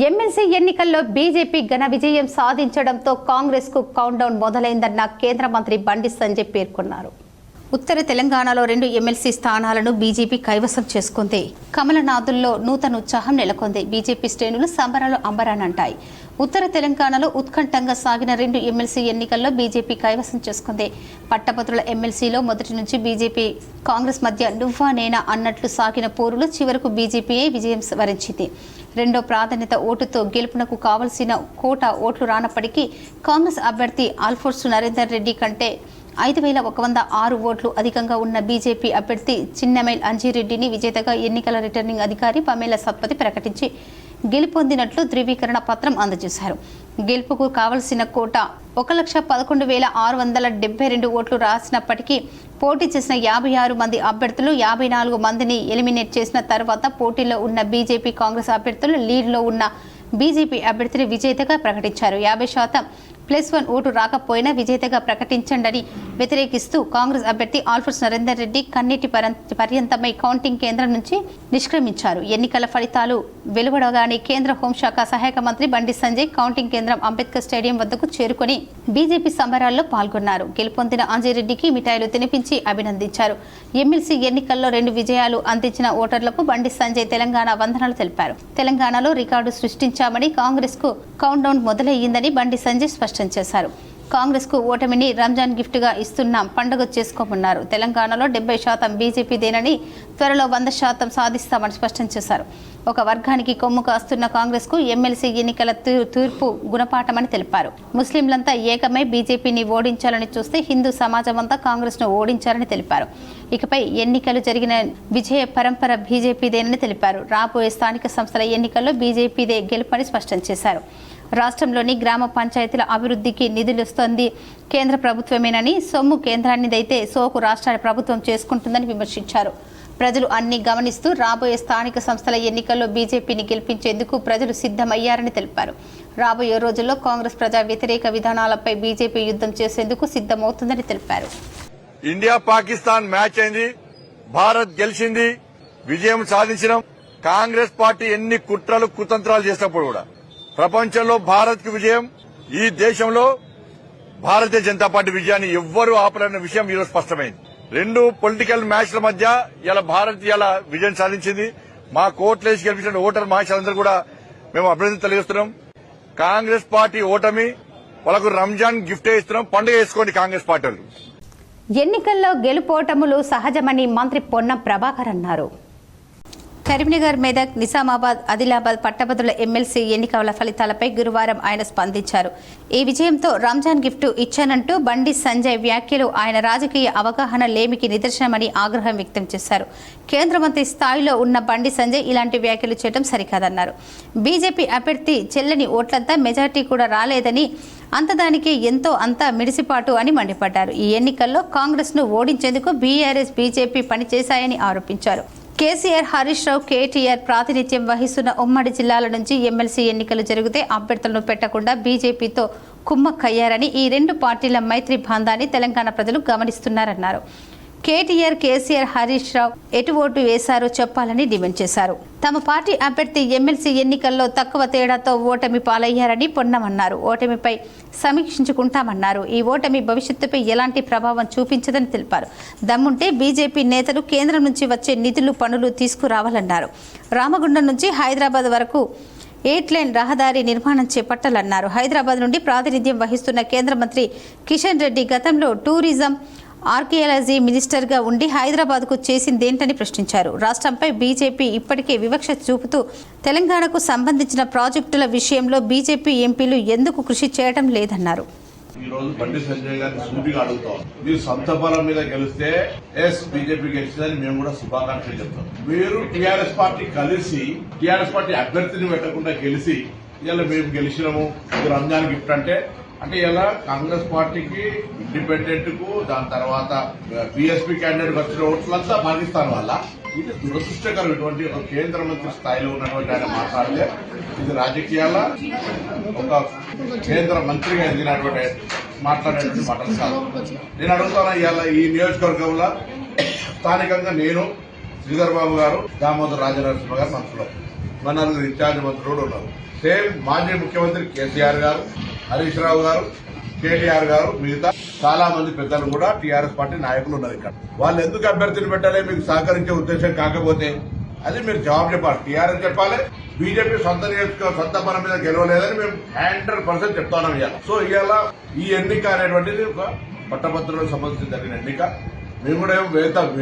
ఎమ్మెల్సీ ఎన్నికల్లో బీజేపీ ఘన విజయం సాధించడంతో కాంగ్రెస్కు కౌంట్డౌన్ మొదలైందన్న కేంద్ర మంత్రి బండి సంజయ్ పేర్కొన్నారు. ఉత్తర తెలంగాణలో 2 ఎమ్మెల్సీ స్థానాలను బీజేపీ కైవసం చేసుకుంది. కమలనాథుల్లో నూతన ఉత్సాహం నెలకొంది. బీజేపీ శ్రేణులు సంబరాలు అంబరానంటాయి. ఉత్తర తెలంగాణలో ఉత్కంఠంగా సాగిన 2 ఎమ్మెల్సీ ఎన్నికల్లో బీజేపీ కైవసం చేసుకుంది. పట్టభద్రుల ఎమ్మెల్సీలో మొదటి నుంచి బీజేపీ కాంగ్రెస్ మధ్య నువ్వా నేనా అన్నట్లు సాగిన పోరులో చివరకు బీజేపీయే విజయం వరించింది. రెండో ప్రాధాన్యత ఓటుతో గెలుపునకు కావలసిన కోటా ఓట్లు రానప్పటికీ కాంగ్రెస్ అభ్యర్థి ఆల్ఫోర్స్ నరేందర్ రెడ్డి కంటే 5,106 ఓట్లు అధికంగా ఉన్న బీజేపీ అభ్యర్థి చిన్నమైల్ అంజిరెడ్డిని విజేతగా ఎన్నికల రిటర్నింగ్ అధికారి పమేలా సత్పతి ప్రకటించి గెలుపొందినట్లు ధృవీకరణ పత్రం అందజేశారు. గెలుపుకు కావలసిన కోట 1,11,672 ఓట్లు రాసినప్పటికీ పోటీ చేసిన 56 మంది అభ్యర్థులు 54 మందిని ఎలిమినేట్ చేసిన తర్వాత పోటీలో ఉన్న బీజేపీ కాంగ్రెస్ అభ్యర్థులు లీడ్లో ఉన్న బీజేపీ అభ్యర్థిని విజేతగా ప్రకటించారు. 50%+1 ఓటు రాకపోయినా విజేతగా ప్రకటించండని వ్యతిరేకిస్తూ కాంగ్రెస్ అభ్యర్థి ఆల్ఫోర్స్ నరేందర్ రెడ్డి కన్నీటి పర్యంతమై కౌంటింగ్ కేంద్రం నుంచి నిష్క్రమించారు. ఎన్నికల ఫలితాలు వెలువడగానే కేంద్ర హోంశాఖ సహాయక మంత్రి బండి సంజయ్ కౌంటింగ్ కేంద్రం అంబేద్కర్ స్టేడియం వద్దకు చేరుకుని బీజేపీ సంబరాల్లో పాల్గొన్నారు. గెలుపొందిన అంజిరెడ్డికి మిఠాయిలు తినిపించి అభినందించారు. ఎమ్మెల్సీ ఎన్నికల్లో 2 విజయాలు అందించిన ఓటర్లకు బండి సంజయ్ తెలంగాణ వందనాలు తెలిపారు. తెలంగాణలో రికార్డు సృష్టించామని, కాంగ్రెస్ కు కౌంట్డౌన్ మొదలయ్యిందని బండి సంజయ్ స్పష్టం చేశారు. కాంగ్రెస్ కు ఓటమిని రంజాన్ గిఫ్ట్ గా ఇస్తున్నాం, పండుగ చేసుకోమన్నారు. తెలంగాణలో 70% బీజేపీదేనని, త్వరలో 100% సాధిస్తామని స్పష్టం చేశారు. ఒక వర్గానికి కొమ్ము కాస్తున్న కాంగ్రెస్ కు ఎమ్మెల్సీ ఎన్నికల తీర్పు గుణపాఠమని తెలిపారు. ముస్లింలంతా ఏకమై బీజేపీని ఓడించాలని చూస్తే హిందూ సమాజం అంతా కాంగ్రెస్ ను ఓడించాలని తెలిపారు. ఇకపై ఎన్నికలు జరిగిన విజయ పరంపర బీజేపీదేనని తెలిపారు. రాబోయే స్థానిక సంస్థల ఎన్నికల్లో బీజేపీదే గెలుపని స్పష్టం చేశారు. రాష్ట్రంలోని గ్రామ పంచాయతీల అభివృద్ధికి నిధులిస్తోంది కేంద్ర ప్రభుత్వమేనని, సొమ్ము కేంద్రానిదైతే సోకు రాష్ట్ర ప్రభుత్వం చేసుకుంటుందని విమర్శించారు. ప్రజలు అన్ని గమనిస్తూ రాబోయే స్థానిక సంస్థల ఎన్నికల్లో బీజేపీని గెలిపించేందుకు ప్రజలు సిద్ధమయ్యారని తెలిపారు. రాబోయే రోజుల్లో కాంగ్రెస్ ప్రజా వ్యతిరేక విధానాలపై బీజేపీ యుద్ధం చేసేందుకు సిద్ధమవుతుందని తెలిపారు. ఇండియా పాకిస్తాన్ మ్యాచ్ అయింది, భారత్ గెలిచింది, విజయం సాధించడం. కాంగ్రెస్ పార్టీ ఎన్ని కుట్రలు కుతంత్రాలు చేసినప్పుడు కూడా ప్రపంచంలో భారత్ కి విజయం, ఈ దేశంలో భారతీయ జనతా పార్టీ విజయాన్ని ఎవ్వరూ ఆపలేని విషయం ఈరోజు స్పష్టమైంది. 2 పొలిటికల్ మ్యాచ్ల మధ్య ఇలా భారత్ ఇలా విజయం సాధించింది. మా కోట్లేసి గెలిపించిన ఓటర్ మహాశయులందరూ కూడా మేము అభినందన తెలియజేస్తున్నాం. కాంగ్రెస్ పార్టీ ఓటమి వాళ్ళకు రంజాన్ గిఫ్ట్ ఇస్తున్నాం, పండుగ చేసుకోండి కాంగ్రెస్ పార్టీ. ఎన్నికల్లో గెలుపోటములు సహజమని మంత్రి పొన్నం ప్రభాకర్ అన్నారు. కరీంనగర్, మెదక్, నిజామాబాద్, ఆదిలాబాద్ పట్టభద్రుల ఎమ్మెల్సీ ఎన్నికల ఫలితాలపై గురువారం ఆయన స్పందించారు. ఈ విజయంతో రంజాన్ గిఫ్ట్ ఇచ్చానంటూ బండి సంజయ్ వ్యాఖ్యలు ఆయన రాజకీయ అవగాహన లేమికి నిదర్శనమని ఆగ్రహం వ్యక్తం చేశారు. కేంద్ర మంత్రి స్థాయిలో ఉన్న బండి సంజయ్ ఇలాంటి వ్యాఖ్యలు చేయడం సరికాదన్నారు. బీజేపీ అభ్యర్థి చెల్లని ఓట్లంతా మెజార్టీ కూడా రాలేదని, అంతదానికి ఎంతో అంతా మిడిసిపాటు అని మండిపడ్డారు. ఈ ఎన్నికల్లో కాంగ్రెస్ను ఓడించేందుకు బీఆర్ఎస్, బీజేపీ పనిచేశాయని ఆరోపించారు. కేసీఆర్, హరీష్ రావు, కేటీఆర్ ప్రాతినిధ్యం వహిస్తున్న ఉమ్మడి జిల్లాల నుంచి ఎమ్మెల్సీ ఎన్నికలు జరిగితే అభ్యర్థులను పెట్టకుండా బీజేపీతో కుమ్మక్కయ్యారని, ఈ రెండు పార్టీల మైత్రి బంధాన్ని తెలంగాణ ప్రజలు గమనిస్తున్నారన్నారు. కేటీఆర్, కేసీఆర్, హరీష్ రావు ఎటు ఓటు వేశారో చెప్పాలని డిమాండ్ చేశారు. తమ పార్టీ అభ్యర్థి ఎమ్మెల్సీ ఎన్నికల్లో తక్కువ తేడాతో ఓటమి పాలయ్యారని పొన్నమన్నారు. ఓటమిపై సమీక్షించుకుంటామన్నారు. ఈ ఓటమి భవిష్యత్తుపై ఎలాంటి ప్రభావం చూపించదని తెలిపారు. దమ్ముంటే బీజేపీ నేతలు కేంద్రం నుంచి వచ్చే నిధులు, పనులు తీసుకురావాలన్నారు. రామగుండం నుంచి హైదరాబాద్ వరకు 8 లైన్ రహదారి నిర్మాణం చేపట్టాలన్నారు. హైదరాబాద్ నుండి ప్రాతినిధ్యం వహిస్తున్న కేంద్ర మంత్రి కిషన్ రెడ్డి గతంలో టూరిజం, ఆర్కియాలజీ మినిస్టర్గా ఉండి హైదరాబాద్కు చేసిందేంటని ప్రశ్నించారు. రాష్ట్రంపై బీజేపీ ఇప్పటికే వివక్ష చూపుతూ తెలంగాణకు సంబంధించిన ప్రాజెక్టుల విషయంలో బీజేపీ ఎంపీలు ఎందుకు కృషి చేయడం లేదన్నారు. ఈ రోజు బండి సంజయ్ గారిని సూటిగా అడుగుతాం, మీరు సొంత బలం మీద గెలిస్తే బీజేపీ గెలిచిందని మేము కూడా శుభాకాంక్షలు చెప్తాం. మీరు టీఆర్ఎస్ పార్టీ కలిసి టీఆర్ఎస్ పార్టీ అభ్యర్థిని పెట్టకుండా గెలిచి ఇలా మేము గెలిచినాము, రంజాన్ గిఫ్ట్ అంటే ఇలా కాంగ్రెస్ పార్టీకి, ఇండిపెండెంట్ కు, దాని తర్వాత బీఎస్పీ క్యాండిడేట్ వచ్చిన ఓట్లంతా పాకిస్తాన్ వల్ల. ఇది దురదృష్టకరం. ఇటువంటి ఒక కేంద్ర మంత్రి స్థాయిలో ఉన్నటువంటి ఆయన మాట్లాడితే ఇది రాజకీయాల ఒక కేంద్ర మంత్రిగా ఎదిగినటువంటి మాట్లాడేటువంటి మాటలు కాదు. నేను అడుగుతాను, ఇవాళ ఈ నియోజకవర్గంలో స్థానికంగా నేను, శ్రీధర్ బాబు గారు, దామోదర్ రాజనరసింహ గారు మంత్రులు, మన నలుగురు ఇన్ఛార్జ్ మంత్రులు ఉన్నారు. సేమ్ మాజీ ముఖ్యమంత్రి కేసీఆర్ గారు, హరీష్ రావు గారు, కేటీఆర్ గారు, మిగతా చాలా మంది పెద్దలు కూడా టీఆర్ఎస్ పార్టీ నాయకులు ఉన్నారు ఇక్కడ. వాళ్ళు ఎందుకు అభ్యర్థిని పెట్టాలి మీకు సహకరించే ఉద్దేశం కాకపోతే అది మీరు జవాబు చెప్పాలి. టీఆర్ఎస్ చెప్పాలి, బీజేపీ సొంత పని మీద గెలవలేదని మేము 100% చెప్తున్నాం ఇవాళ. సో ఇవాళ ఈ ఎన్నిక అనేటువంటిది ఒక పట్టభద్రులకు సంబంధించి జరిగిన ఎన్నిక. మేము కూడా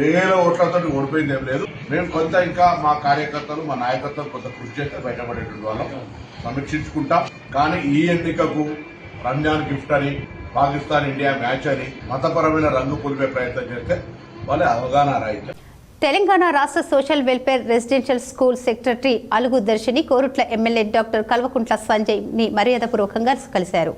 వేల ఓట్లతో ఓడిపోయింది ఏం లేదు. మేము కొంత ఇంకా మా కార్యకర్తలు, మా నాయకత్వం కొంత కృషి చేస్తే బయటపడేటువంటి వాళ్ళం సమీక్షించుకుంటాం. కానీ ఈ ఎన్నికకు రంజాన్ గిఫ్ట్ అని, పాకిస్తాన్ ఇండియా మ్యాచ్ అని మతపరమైన రంగు పులిపే ప్రయత్నం చేస్తే వాళ్ళే అవగాహన రాయించారు. తెలంగాణ రాష్ట్ర social welfare residential school secretary Alugu Darshini Koratla MLA doctor Kalvakuntla Sanjay ని మర్యాదపూర్వకంగా కలిశారు.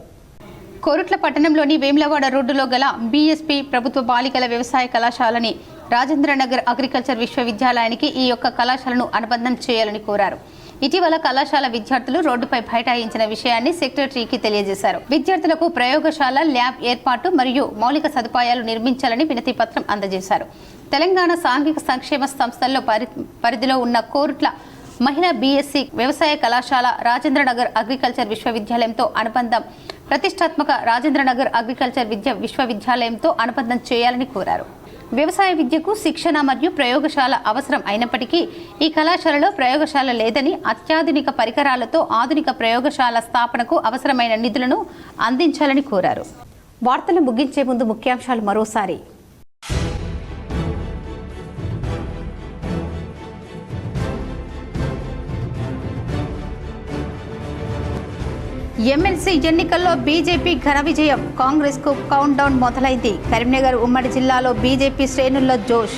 కోరుట్ల పట్టణంలోని వేములవాడ రోడ్డులో గల బీఎస్పీ ప్రభుత్వ బాలికల వ్యవసాయ కళాశాలని రాజేంద్రనగర్ అగ్రికల్చర్ విశ్వవిద్యాలయానికి ఈ యొక్క కళాశాలను అనుబంధం చేయాలని కోరారు. ఇటీవల కళాశాల విద్యార్థులు రోడ్డుపై బైఠాయించిన విషయాన్ని సెక్రటరీకి తెలియజేశారు. విద్యార్థులకు ప్రయోగశాల, ల్యాబ్ ఏర్పాటు మరియు మౌలిక సదుపాయాలు నిర్మించాలని వినతి పత్రం అందజేశారు. తెలంగాణ సాంఘిక సంక్షేమ సంస్థల్లో పరిధిలో ఉన్న కోరుట్ల మహిళా బీఎస్సీ వ్యవసాయ కళాశాల రాజేంద్రనగర్ అగ్రికల్చర్ విశ్వవిద్యాలయంతో అనుబంధం, ప్రతిష్టాత్మక రాజేంద్రనగర్ అగ్రికల్చర్ విశ్వవిద్యాలయంతో అనుబంధం చేయాలని కోరారు. వ్యవసాయ విద్యకు శిక్షణ మరియు ప్రయోగశాల అవసరం అయినప్పటికీ ఈ కళాశాలలో ప్రయోగశాల లేదని, అత్యాధునిక పరికరాలతో ఆధునిక ప్రయోగశాల స్థాపనకు అవసరమైన నిధులను అందించాలని కోరారు. వార్తలు ముగించే ముందు ముఖ్యాంశాలు మరోసారి. ఎమ్మెల్సీ ఎన్నికల్లో బీజేపీ ఘన విజయం, కాంగ్రెస్ కు కౌంట్ డౌన్ మొదలైంది. కరీంనగర్ ఉమ్మడి జిల్లాలో బీజేపీ శ్రేణుల్లో జోష్.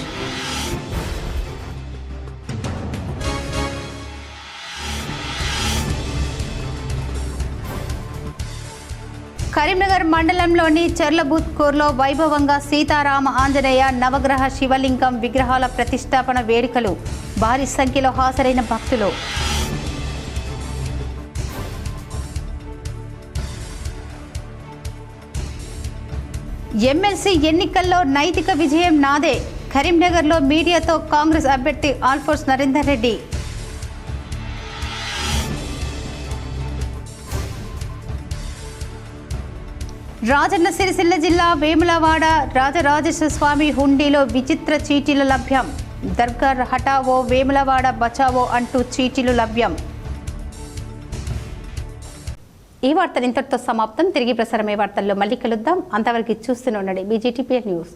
కరీంనగర్ మండలంలోని చెర్లబూత్కూర్లో వైభవంగా సీతారామ ఆంజనేయ నవగ్రహ శివలింగం విగ్రహాల ప్రతిష్టాపన వేడుకలు, భారీ సంఖ్యలో హాజరైన భక్తులు. ఎమ్మెల్సీ ఎన్నికల్లో నైతిక విజయం నాదే, కరీంనగర్లో మీడియాతో కాంగ్రెస్ అభ్యర్థి ఆల్ఫోర్స్ నరేందర్ రెడ్డి. రాజన్న సిరిసిల్ల జిల్లా వేములవాడ రాజరాజేశ్వర స్వామి హుండీలో విచిత్ర చీటీలు లభ్యం. దర్గా హటావో, వేములవాడ బచావో అంటూ చీటీలు లభ్యం. ఈ వార్తలు ఇంతటితో సమాప్తం. తిరిగి ప్రసారమే వార్తల్లో మళ్ళీ కలుద్దాం. అంతవరకు చూస్తూనే ఉండండి BGTPL న్యూస్.